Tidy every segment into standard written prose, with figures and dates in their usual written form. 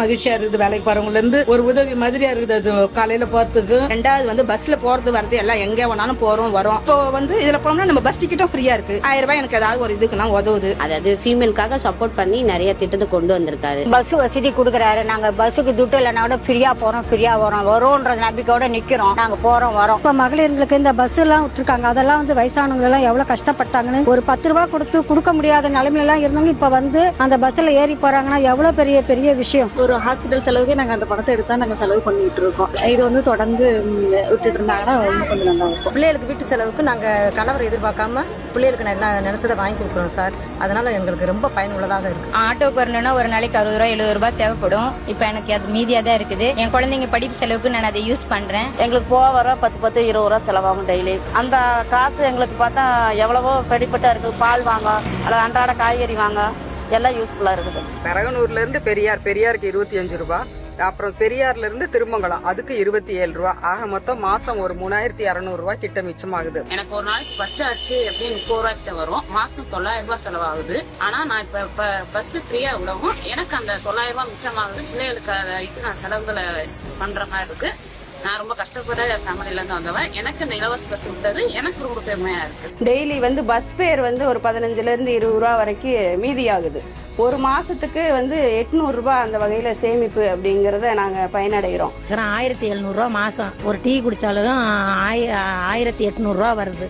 மகிழ்ச்சியா இருக்குது. வேலைக்கு போறவங்கல இருந்து ஒரு உதவி மாதிரியா இருக்குது அது காலையில போறதுக்கு. ரெண்டாவது வந்து பஸ்ல போறது வரது எல்லாம் எங்க வேணாலும் போறோம் வரோம். இப்போ வந்து இதுல போனோம்னா நம்ம பஸ் டிக்கெட்டும் ஃப்ரீயா இருக்கு. 1000 ரூபாய் எனக்கு ஏதாவது ஒரு இதுக்குன்னா உதவுது. அதாவது ஃபீமேலுக்காக சப்போர்ட் பண்ணி நிறைய திட்டத்தை கொண்டு வந்திருக்காரு. பஸ் வசதி கொடுக்குறாரு. நாங்க பஸ்ஸுக்கு துட்டு இல்லைனா கூட ஃப்ரீயா போறோம், ஃப்ரீயா வரோம்ன்ற நம்பிக்கையோட நிக்கிறோம். நாங்க போறோம் வரோம். இப்ப மகளிர்களுக்கு இந்த பஸ் எல்லாம் விட்டுருக்காங்க. அதெல்லாம் வந்து வயசானவங்க எல்லாம் எவ்வளவு கஷ்டப்பட்டாங்கன்னு ஒரு 10 ரூபாய் கொடுக்க முடியாத நிலைமையில எல்லாம் இருந்தாங்க. இப்ப வந்து அந்த பஸ்ல ஏறி போறாங்கன்னா எவ்வளவு பெரிய விஷயம். ஒரு ஹாஸ்பிட்டல் செலவுக்கு நாங்க அந்த பணத்தை எடுத்தா நாங்க செலவு பண்ணிட்டு இருக்கோம். இது வந்து தொடர்ந்து விட்டுட்டு இருந்தாங்கன்னா ரொம்ப கொஞ்சம் நல்லா இருக்கும். பிள்ளைகளுக்கு வீட்டு செலவுக்கு நாங்க கணவர் எதிர்பார்க்காம பிள்ளைகளுக்கு நினைச்சதை வாங்கி கொடுக்குறோம் சார். அதனால எங்களுக்கு ரொம்ப பயனுள்ளதாக இருக்கு. ஆட்டோக்கு வரணும்னா ஒரு நாளைக்கு 60 ரூபாய் 70 ரூபாய் தேவைப்படும். இப்ப எனக்கு அது மீதியா தான் இருக்குது. என் குழந்தைங்க படிப்பு செலவுக்கு நான் அதை யூஸ் பண்றேன். எங்களுக்கு போக வர 10 20 ரூபா செலவாகும் டெய்லி. அந்த காசு எங்களுக்கு பார்த்தா எவ்வளவோ பெடிப்பட்டா இருக்கு. பால் வாங்க அல்லது அன்றாட காய்கறி வாங்க எல்லாம் யூஸ்ஃபுல்லா இருக்குது. பெரகனூர்ல இருந்து பெரியாருக்கு 25 ரூபாய், அப்புறம் பெரியார்ல இருந்து திருமங்கலம் அதுக்கு 27 ரூபாய். ஆக மொத்தம் மாசம் ஒரு 3200 ரூபாய் கிட்ட மிச்சமாகுது. எனக்கு ஒரு நாளைக்கு பச்சாச்சு எப்படியும் 30 ரூபாய் கிட்ட வரும். மாசம் 900 ரூபாய் செலவாகுது. ஆனா நான் இப்ப பஸ் ஃப்ரீயா விடவும் எனக்கு அந்த 900 ரூபாய் மிச்சமாகுது. பிள்ளைகளுக்கு அதை நான் செலவுகளை பண்ற மாதிரி இருக்கு. நான் ரொம்ப கஷ்டப்பட்ட ஃபேமிலில இருந்து வந்தவன். எனக்கு இந்த இலவச பஸ் விட்டது எனக்கு ரொம்ப பெருமையா இருக்கு. டெய்லி வந்து பஸ் பேர் வந்து ஒரு 15ல இருந்து 20 ரூபாய் வரைக்கும் மீதி ஆகுது. ஒரு மாசத்துக்கு வந்து 800 ரூபாய் அந்த வகையில சேமிப்பு அப்படிங்கறத நாங்க பயனடைகிறோம். 1700 ரூபாய் மாசம் ஒரு டீ குடிச்சாலும் 1800 ரூபாய் வருது.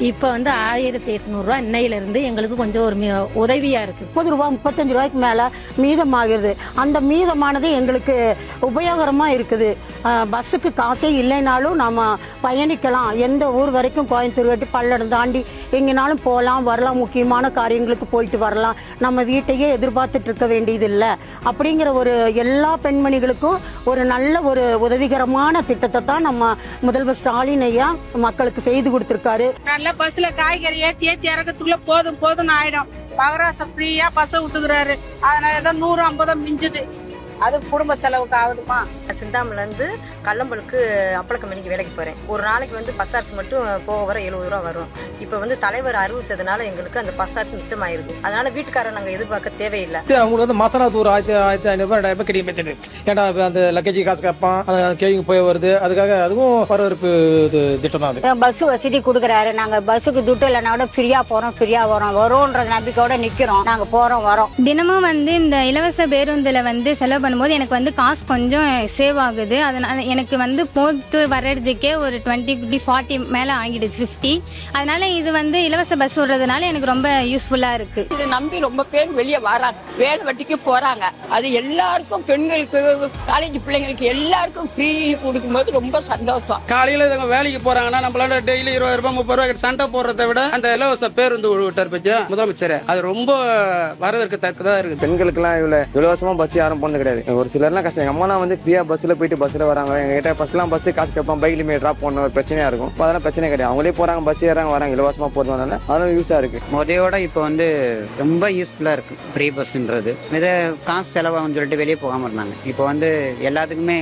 இப்ப வந்து 1800 ரூபாய் இன்னையில இருந்து எங்களுக்கு கொஞ்சம் ஒரு உதவியா இருக்கு. 30 ரூபாய் 35 ரூபாய்க்கு மேல மீதமாகிறது. அந்த மீதமானது எங்களுக்கு உபயோகரமா இருக்குது. பஸ்ஸுக்கு காசே இல்லைனாலும் நம்ம பயணிக்கலாம். எந்த ஊர் வரைக்கும் கோயம்புத்தூர் வெட்டி பல்லடம் தாண்டி எங்கேனாலும் போகலாம் வரலாம். முக்கியமான காரியங்களுக்கு போயிட்டு வரலாம். நம்ம வீட்டையே எதிர்பார்த்துட்டு இருக்க வேண்டியது இல்லை. அப்படிங்கிற ஒரு எல்லா பெண்மணிகளுக்கும் ஒரு நல்ல ஒரு உதவிகரமான திட்டத்தை தான் நம்ம முதல்வர் ஸ்டாலின் ஐயா மக்களுக்கு செய்து கொடுத்திருக்காரு. பஸ்ல காய்கறி ஏத்தி இறக்கத்துக்குள்ள போதும் ஆயிடும். மகராசம் ஃப்ரீயா பஸ் விட்டுக்கிறாரு. அதனால ஏதோ 150 மிஞ்சுது. அது குடும்ப செலவுக்கு ஆகுதுமா. சிந்தாமல இருந்து கல்லம்பலுக்கு அப்பள கம்பெனிக்கு வேலைக்கு போறேன். ஒரு நாளைக்கு வந்து பஸ் அரிசி மட்டும் போக வர 70 ரூபா வரும். இப்ப வந்து தலைவர் அறிவிச்சதுனால எங்களுக்கு அந்த பஸ் அரிசி மிச்சமாயிருது. அதனால வீட்டுக்காரர் நாங்க எதிர்பார்க்க தேவையில்லை. அவங்களுக்கு வந்து மாசம் ஒரு 1500 ரூபாய் 2000 ரூபாய் கிடைக்கும். ஏன்னா அந்த லக்கேஜ் காசு கேட்பான், கேள்வி போய் வருது. அதுக்காக அதுவும் வரவேற்பு திட்டம் தான். பஸ் வசதி கொடுக்குறாரு. நாங்க பஸ்ஸுக்கு துட்டு இல்லைனா கூட ஃப்ரீயா போறோம், ஃப்ரீயா வரோம்ன்ற நம்பிக்கையோட நிக்கிறோம். நாங்க போறோம் வரோம். தினமும் வந்து இந்த இலவச பேருந்துல வந்து செலவு பண்ணும்போது எனக்கு வந்து காசு கொஞ்சம் சேவ் ஆகுது. அதனால எனக்கு வந்து போட்டு வர்றதுக்கே ஒரு 20 40 மேல ஆகிடுது 50. அதனால இது வந்து இலவச பஸ் விடுறதுனால எனக்கு ரொம்ப யூஸ்ஃபுல்லா இருக்கு. இதை நம்பி ரொம்ப பேர் வெளியே வராங்க, வேலை வெட்டிக்கு போறாங்க. அது எல்லாருக்கும் பெண்களுக்கு காலேஜ் பிள்ளைங்களுக்கு எல்லாருக்கும் ஃப்ரீ கொடுக்கும்போது ரொம்ப சந்தோஷம். காலையில வேலைக்கு போறாங்கன்னா நம்மளால டெய்லி 20 ரூபாய் 30 ரூபாய் சண்டை போடுறதை விட அந்த இலவச பேருந்து விட்டார் பத்தியா முதலமைச்சர், அது ரொம்ப வரவேற்கத்தக்கதா இருக்கு. பெண்களுக்கு எல்லாம் இலவசமா பஸ் யாரும் போனது கிடையாது. ஒரு சிலர்லாம் கஷ்டம். எங்க அம்மா வந்து ஃப்ரீயா பஸ்ல போயிட்டு பஸ்ல வராங்க. எங்ககிட்ட ஃபர்ஸ்ட்லாம் பஸ் காசு கேட்பான், பைக்ல டிராப் பண்ண ஒரு பிரச்சனையா இருக்கும். அதெல்லாம் பிரச்சனை கிடையாது. அவங்களே போறாங்க, பஸ் ஏறாங்க வராங்க, இலவசமா போறதுனால அதெல்லாம் யூஸா இருக்கு. முதையோட இப்போ வந்து ரொம்ப யூஸ்ஃபுல்லா இருக்கு ஃப்ரீ பஸ்ன்றது. இதை காசு செலவாகும்னு சொல்லிட்டு வெளியே போகாம இருந்தாங்க. இப்போ வந்து எல்லாத்துக்குமே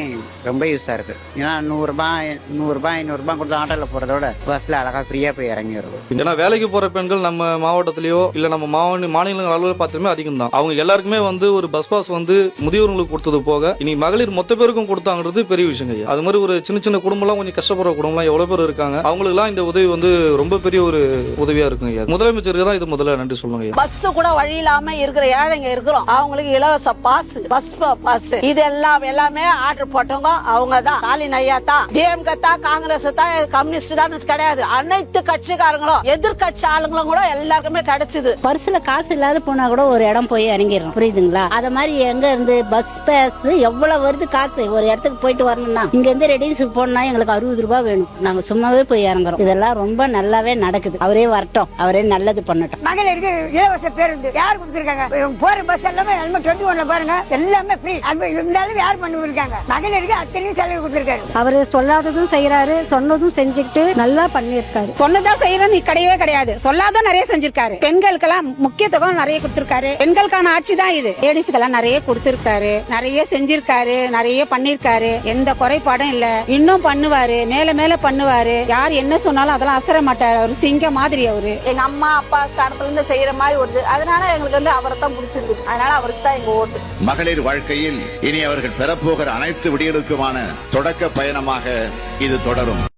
ரொம்ப யூஸா இருக்கு. ஏன்னா 100 ரூபாய் 500 ரூபாய் கொடுத்து ஆட்டோல போறதோட பஸ்ல அழகா ஃப்ரீயா போய் இறங்கி வருது. ஏன்னா வேலைக்கு போற பெண்கள் நம்ம மாவட்டத்திலயோ இல்ல நம்ம மாநிலங்கள் அளவில் பார்த்துமே அதிகம் தான். அவங்க எல்லாருக்குமே வந்து ஒரு பஸ் பாஸ் வந்து முதியோர்களுக்கு கொடுத்தது போக இனி மகளிர் மொத்த பேருக்கும் கொடுத்தாங்கிறது பெரிய விஷயம். அது மாதிரி ஒரு சின்ன குடும்பம்லாம் கொஞ்சம் கஷ்டப்படுற குடும்பம்லாம் எவ்வளவு பேர் இருக்காங்க. அவங்களுக்கு எல்லாம் இந்த உதவி வந்து ரொம்ப பெரிய ஒரு உதவியா இருக்குங்க. முதலமைச்சருக்கு தான் இது முதல்ல நன்றி சொல்லுங்க. பஸ் கூட வழி இல்லாம இருக்கிற ஏழைங்க இருக்கிறோம். அவங்களுக்கு இலவச பாஸ், பஸ் பாஸ் இது எல்லாமே ஆர்டர் போட்டவங்க அவங்க தான். ஸ்டாலின் ஐயா தான், டிஎம்கே தான், காங்கிரஸ் தான், கம்யூனிஸ்ட் தான் கிடையாது. அனைத்து கட்சிக்காரங்களும் எதிர்கட்சி ஆளுங்களும் கூட எல்லாருக்குமே கிடைச்சது. பர்சுல காசு இல்லாத போனா கூட ஒரு இடம் போய் இறங்கிடுறோம். புரியுதுங்களா? அத மாதிரி எங்க இருந்து பஸ் பாஸ் எவ்வளவு வருது காசு. ஒரு இடத்துக்கு போயிட்டு வரணும்னா இங்க இருந்து ரெடிஸுக்கு போனா எங்களுக்கு 60 ரூபாய் வேணும். நாங்க சும்மாவே போய் இறங்குறோம். இதெல்லாம் ரொம்ப நல்லாவே நடக்குது. அவரே வரட்டும், அவரே நல்லது பண்ணட்டும். மகளிருக்கு இலவச பேருந்து யார் கொடுத்திருக்காங்க? போற பஸ் எல்லாமே 21ல பாருங்க எல்லாமே ஃப்ரீ. இருந்தாலும் யார் பண்ணிருக்காங்க? மகளிருக்கு அத்தனையும் செலவு கொடுத்திருக்காரு. அவரு சொல்லாததும் செய்யறாரு, சொன்னதும் செஞ்சுக்கிட்டு நல்லா பண்ணிருக்காரு. சொன்னதா செய்யறோம் கிடையவே கிடையாது. சொல்லாத நிறைய செஞ்சிருக்காரு. பெண்களுக்கெல்லாம் முக்கியத்துவம் நிறைய கொடுத்திருக்காரு. பெண்களுக்கான ஆட்சி தான் இது. லேடிஸ்க்கெல்லாம் நிறைய கொடுத்திருக்காரு. நிறைய செஞ்சிருக்காரு, நிறைய பண்ணிருக்காரு, எந்த குறைபாடும் இல்ல. இன்னும் பண்ணுவாரு, மேல மேல பண்ணுவாரு. யார் என்ன சொன்னாலும் அதெல்லாம் அசர மாட்டாரு. அவர் சிங்க மாதிரி அவரு. எங்க அம்மா அப்பா ஸ்டார்ட்ல இருந்து செய்யற மாதிரி வருது. அதனால எங்களுக்கு வந்து அவரை தான் பிடிச்சிருக்கு. அதனால அவருக்கு தான் எங்க ஓட்டு. மகளிர் வாழ்க்கையில் இனி அவர்கள் பெறப்போகிற அனைத்து விடியலுக்குமான தொடக்க பயணமாக இது தொடரும்.